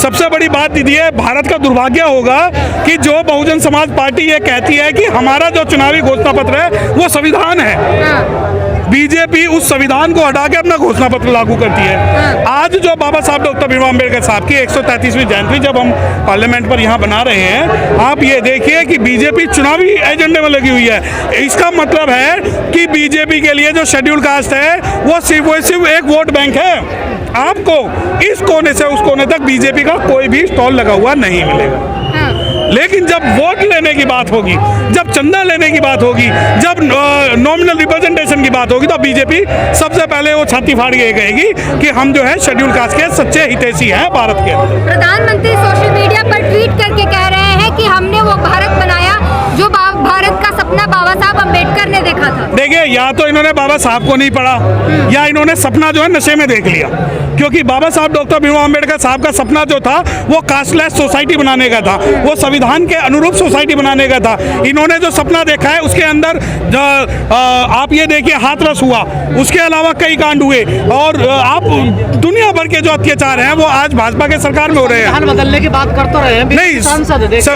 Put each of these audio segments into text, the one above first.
सबसे बड़ी बात दीदी है, भारत का दुर्भाग्य होगा कि जो बहुजन समाज पार्टी ये कहती है कि हमारा जो चुनावी घोषणा पत्र है वो संविधान है, बीजेपी उस संविधान को हटा के अपना घोषणा पत्र लागू करती है। आज जो बाबा साहब डॉक्टर भीमराव अम्बेडकर साहब की 133वीं जयंती जब हम पार्लियामेंट पर यहाँ बना रहे हैं, आप ये देखिए कि बीजेपी चुनावी एजेंडे में लगी हुई है। इसका मतलब है कि बीजेपी के लिए जो शेड्यूल कास्ट है वो सिर्फ एक वोट बैंक है। आपको इस कोने से उस कोने तक बीजेपी का कोई भी स्टॉल लगा हुआ नहीं मिलेगा। लेकिन जब वोट लेने की बात होगी, जब चंदा लेने की बात होगी, जब नॉमिनल रिप्रेजेंटेशन की बात होगी, तो बीजेपी सबसे पहले वो छाती फाड़ के कहेगी कि हम जो है शेड्यूल कास्ट के सच्चे हितैषी हैं भारत के। प्रधानमंत्री सोशल मीडिया पर ट्वीट करके कह रहे हैं कि हमने वो भारत बनाया जो भारत का सपना बाबा साहब अम्बेडकर ने देखा था। देखिए, या तो इन्होंने बाबा साहब को नहीं पढ़ा या इन्होंने सपना जो है नशे में देख लिया, क्योंकि बाबा साहब डॉक्टर भीमराव अम्बेडकर साहब का सपना जो था वो कास्टलेस सोसाइटी बनाने का था, वो संविधान के अनुरूप सोसाइटी बनाने का था। इन्होंने जो सपना देखा है उसके अंदर आप ये देखिए हाथरस हुआ, उसके अलावा कई कांड हुए, और आप दुनिया भर के जो अत्याचार हैं वो आज भाजपा के सरकार में हो रहे हैं। बदलने की बात करते रहे हैं नहीं,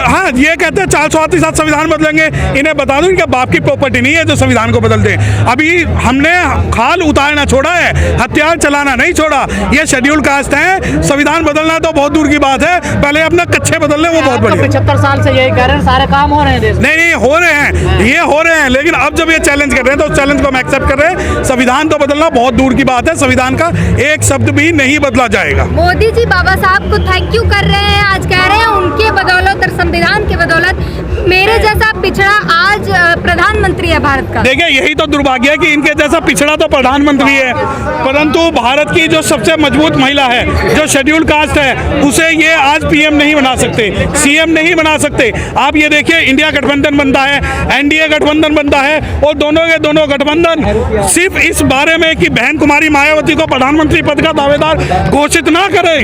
हाँ, ये कहते हैं 438 संविधान बदलेंगे। इन्हें बता दूं इनका बाप की प्रॉपर्टी नहीं है जो संविधान को बदल दे। अभी हमने खाल उतारना छोड़ा है, हथियार चलाना नहीं छोड़ा। ये शेड्यूल कास्ट है, संविधान बदलना तो बहुत दूर की बात है, पहले अपना कच्चे बदल लें, वो बहुत बढ़िया। 75 साल से यही कह रहे हैं, सारे काम हो रहे हैं देश में। नहीं हो रहे हैं, ये हो रहे हैं, लेकिन अब जब ये चैलेंज कर रहे हैं तो उस चैलेंज को हम एक्सेप्ट कर रहे हैं। संविधान तो बदलना बहुत दूर की बात है, संविधान का एक शब्द भी नहीं बदला जाएगा। मोदी जी बाबा साहब को थैंक यू कर रहे हैं, आज कह रहे हैं उनके बदौलत और संविधान के बदौलत मेरे जैसा पिछड़ा आज प्रधानमंत्री है भारत का। देखिए, यही तो दुर्भाग्य है कि इनके जैसा पिछड़ा तो प्रधानमंत्री है, परंतु भारत की जो सबसे मजबूत महिला है, जो शेड्यूल कास्ट है, उसे ये आज पीएम नहीं बना सकते, सीएम नहीं बना सकते। आप ये देखिए, इंडिया गठबंधन बनता है, एनडीए गठबंधन बनता है, और दोनों के दोनों गठबंधन सिर्फ इस बारे में कि बहन कुमारी मायावती को प्रधानमंत्री पद का दावेदार घोषित ना करे,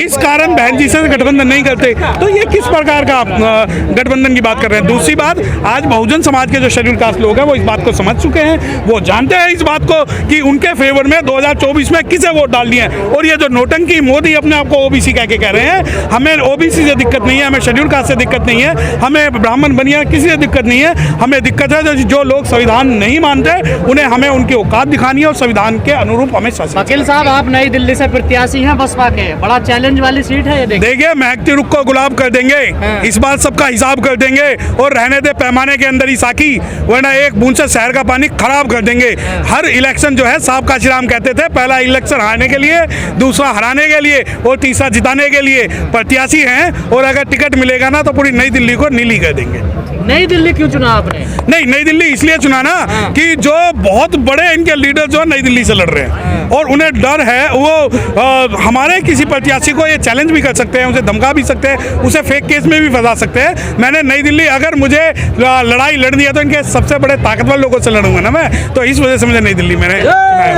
इस कारण बहन जी से गठबंधन नहीं करते। तो ये किस प्रकार का गठबंधन की बात कर रहे हैं। दूसरी बात, आज बहुजन समाज के जो शेड्यूल कास्ट लोग हैं वो इस बात को समझ चुके हैं, वो जानते हैं इस बात को कि उनके फेवर में 2024 में किसे वोट डालनी है। और ये जो नोटंकी मोदी अपने आप को ओबीसी कह के कह रहे हैं, हमें ओबीसी से दिक्कत नहीं है, हमें शेड्यूल कास्ट से दिक्कत नहीं है, हमें ब्राह्मण बनिया किसी से दिक्कत नहीं है, हमें दिक्कत है जो लोग संविधान नहीं मानते, उन्हें हमें उनकी औकात दिखानी है और संविधान के अनुरूप हमें शासन। वकील साहब, आप नई दिल्ली से प्रत्याशी हैं बसपा के, बड़ा चैलेंज वाली सीट है ये। देखिए, महकती रुख को गुलाब कर देंगे, इस बार सबका हिसाब कर देंगे, और रहने दे पैमाने के अंदर ही साकी, वरना एक बूंद से शहर का पानी खराब कर देंगे। हर इलेक्शन जो है, साहब काशीराम कहते थे, पहला इलेक्शन हारने के लिए, दूसरा हराने के लिए और तीसरा जिताने के लिए। प्रत्याशी हैं, और अगर टिकट मिलेगा ना तो पूरी नई दिल्ली को नीली कर देंगे। नई दिल्ली क्यों चुना आपने? नहीं, नई दिल्ली इसलिए चुना ना कि जो बहुत बड़े इनके लीडर जो नई दिल्ली से लड़ रहे हैं और उन्हें डर है, वो हमारे किसी प्रत्याशी को ये चैलेंज भी कर सकते हैं, उसे धमका भी सकते हैं, उसे फेक केस में भी फंसा सकते हैं। मैंने नई दिल्ली, अगर मुझे लड़ाई लड़नी है तो इनके सबसे बड़े ताकतवर लोगों से लड़ूंगा ना मैं, तो इस वजह से मुझे नई दिल्ली मैंने।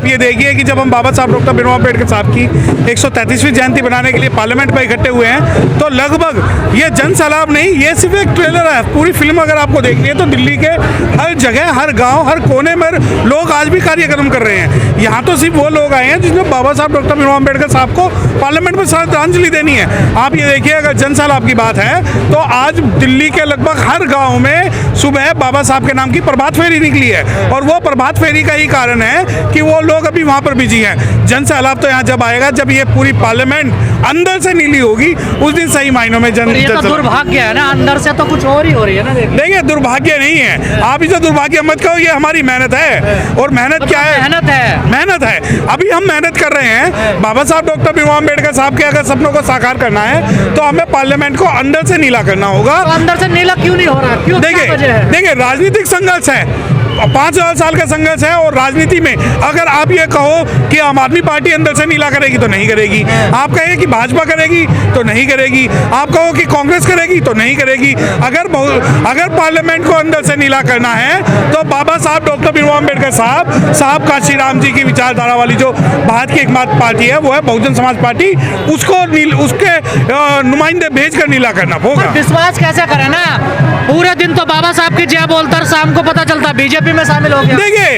ये देखिए कि जब हम बाबा साहब डॉक्टर भीमराव अम्बेडकर साहब की 133वीं जयंती बनाने के लिए पार्लियामेंट में इकट्ठे हुए हैं, तो लगभग ये जन सैलाब नहीं, ये सिर्फ एक ट्रेलर है। पूरी फिल्म अगर आपको देखनी है तो दिल्ली के हर जगह, हर गांव, हर कोने में लोग आज भी कार्यक्रम कर रहे हैं। यहाँ तो सिर्फ वो लोग आए हैं जिसमें बाबा साहब डॉक्टर भीमराव अम्बेडकर साहब को पार्लियामेंट में श्रद्धांजलि देनी है। आप ये देखिए, अगर जन सैलाब की बात है तो आज दिल्ली के लगभग हर गाँव में सुबह बाबा साहब के नाम की प्रभात फेरी निकली है, और वो प्रभात फेरी का ही कारण है कि वो लोग अभी वहाँ पर बिजी हैं। जन सैलाब तो यहाँ जब आएगा जब ये पूरी पार्लियामेंट अंदर से नीली होगी, उस दिन सही मायनों में दुर्भाग्य है ना, अंदर से तो कुछ और ही हो रही है ना। देखिए, दुर्भाग्य नहीं है, आप इसे दुर्भाग्य मत कहो, ये हमारी मेहनत है। और मेहनत क्या है? मेहनत है। अभी हम मेहनत कर रहे हैं। बाबा साहब डॉक्टर भीमराव अम्बेडकर साहब के अगर सपनों को साकार करना है तो हमें पार्लियामेंट को अंदर से नीला करना होगा। तो अंदर से नीला क्यों नहीं हो रहा? क्यों? देखिए, राजनीतिक संघर्ष है, 5,000 साल का संघर्ष है, और राजनीति में अगर आप ये कहो कि आम आदमी पार्टी अंदर से नीला करेगी तो नहीं करेगी, आप कहे कि भाजपा करेगी तो नहीं करेगी, आप कहो कि कांग्रेस करेगी तो नहीं करेगी। अगर पार्लियामेंट को अंदर से नीला करना है तो बाबा साहब डॉक्टर भीमराव अम्बेडकर साहब काशीराम जी की विचारधारा वाली जो भारत की एकमात्र पार्टी है वो है बहुजन समाज पार्टी, उसके नुमाइंदे भेजकर नीला करना होगा। विश्वास कैसे करें ना, पूरे दिन तो बाबा साहब की जय बोलता, शाम को पता चलता बीजेपी बीजेपी में शामिल हो गया। देखिए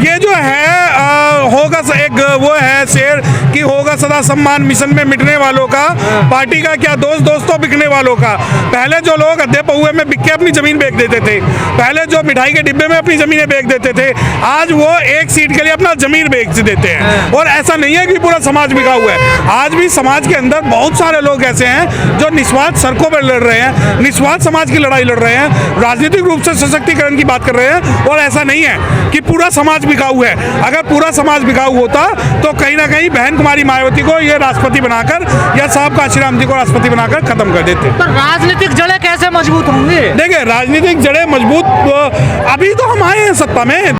ये जो है होगा एक वो है शेर कि होगा सदा सम्मान मिशन में मिटने वालों का, पार्टी का क्या दोस्त दोस्तों बिकने वालों का। पहले जो लोग अद्धे पहुए में बिक के अपनी जमीन बेच देते थे, पहले जो मिठाई के डिब्बे में अपनी जमीनें बेच देते थे, आज वो एक सीट के लिए अपना जमीन बेच देते हैं। और ऐसा नहीं है कि पूरा समाज बिका हुआ है, आज भी समाज के अंदर बहुत सारे लोग ऐसे हैं जो निस्वार्थ सड़कों पर लड़ रहे हैं, निस्वार्थ समाज की लड़ाई लड़ रहे हैं, राजनीतिक रूप से सशक्तिकरण की बात कर रहे हैं। और ऐसा नहीं है कि पूरा समाज बिकाऊ है। अगर पूरा समाज बिकाऊ होता तो कहीं ना कहीं बहन कुमारी मायावती को ये राष्ट्रपति बनाकर या साहब काशी राम जी को राष्ट्रपति बनाकर खत्म कर देते। तो राजनीतिक जड़ें कैसे मजबूत होंगी? देखिए राजनीतिक जड़ें मजबूत अभी तो हम आए हैं सत्ता में।